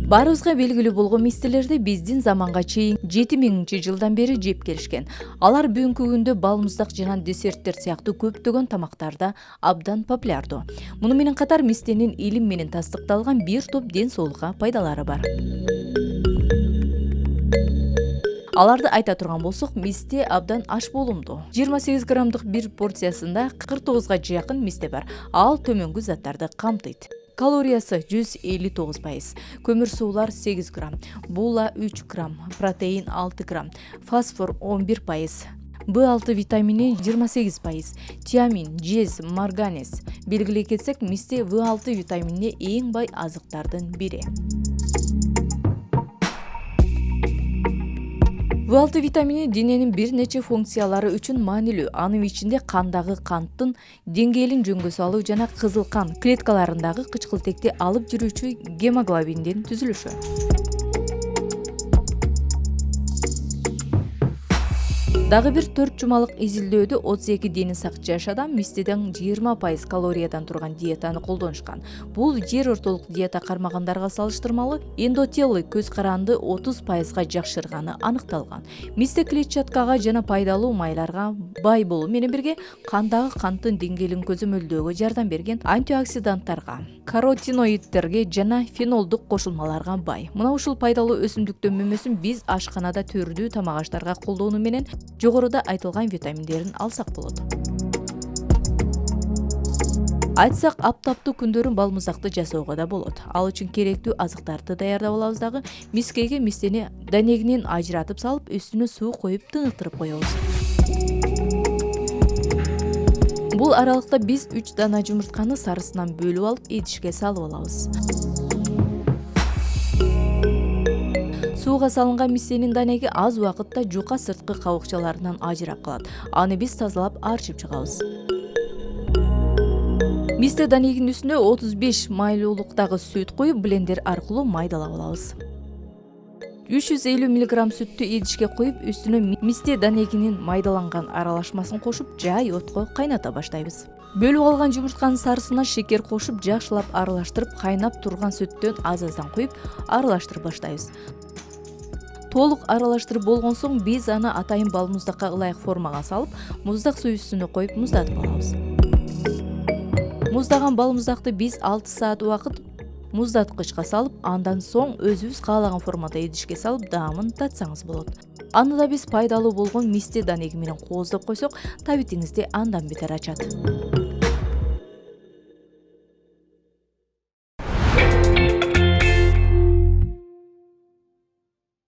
Баарыбызга белгилүү болгон мистелерди биздин заманга чейин 7000-жылдан бери жеп келишкен. Алар бүгүнкү күндө балмуздак жана десерттер сыяктуу көптөгөн тамактарда абдан популярдуу. Муну менен катар мистенин илим менен тастыкталган бир топ ден соолукка пайдалары бар. Аларды айта турган болсок, мисте абдан аш болумдуу. 28 граммдык бир порциясында 49га жакын мисте бар. Ал төмөнгү заттарды камтыйт. Калориясы 159%, көмүр суулар 8 грамм, була 3 грамм, протеин 6 грамм, фосфор 11%, B6 витамини 28%, тиамин, жез, марганец. Белгилей кетсек, мисте B6 витаминине эң бай азыктардын бири. B6 витамини дененин бир нече функциялары үчүн маанилүү. Анын ичинде кандагы канттын деңгээлин жөнгө салуу жана кызыл кан клеткаларындагы кычкылтекти алып жүрүүчү гемоглобиндин түзүлүшү. Дагы бир 4 жумалык изилдөөдө 32 дени сакчыяш адам мистеден 20% калориядан турган диетаны колдонушкан. Бул жер ортолук диета кармагандарга салыштырмалуу эндотелый көз каранды 30%га жакшырганы аныкталган. Мисте клетчаткага жана пайдалуу майларга бай болуу менен бирге кандагы канттын деңгээлин көзөмөлдөөгө жардам берген антиоксиданттарга, каротиноидтерге жана фенолдук кошулмаларга бай. Мына ушул пайдалуу өсүмдүктөн мөмөсүн биз ашканада төрдүү тамак аштарга колдонуу менен жогоруда айтылган витаминдерин алсак болот. Айтсак, аптаптуу күндөрүн балмуздакты жасоого да болот. Ал үчүн керектүү азыктарды даярдап алабыз дагы мискеге мистени данегинен ажыратып салып, үстүнө суу коюп тыныктырып коебуз. Бул аралыкта биз 3 дана жумуртканы сарысынан бөлүп алып, идишке салып алабыз. Сууга салынган мистенин данеги аз убакытта жука сырткы кабыкчаларынан ажырап калат. Аны биз тазалап арчып чыгабыз. Мисте данегинин үстүнө 35 майлуулуктагы сүт коюп, блендер аркылуу майдалап алабыз. 350 мг сүттү идишке коюп, үстүнө мисте данегинин майдаланган аралашмасын кошуп, жай отко кайната баштайбыз. Бөлүп алган жумуртканын сарысына шекер кошуп, жакшылап аралаштырып, кайнап турган сүттөн аз-аздан куюп, аралаштырып баштайбыз. Толук аралаштырып болгон соң биз аны атайын балмуздакка ылайык формага салып, муздак суу үстүнө коюп муздатып алабыз. Муздаган балмуздакты биз 6 саат убакыт муздаткычка салып, андан соң өзүбүз каалаган формада идишке салып, даамын татсаңыз болот. Аны да биз пайдалуу болгон мисте данеги менен кооздоп койсок, табитиңизди андан бетер ачат.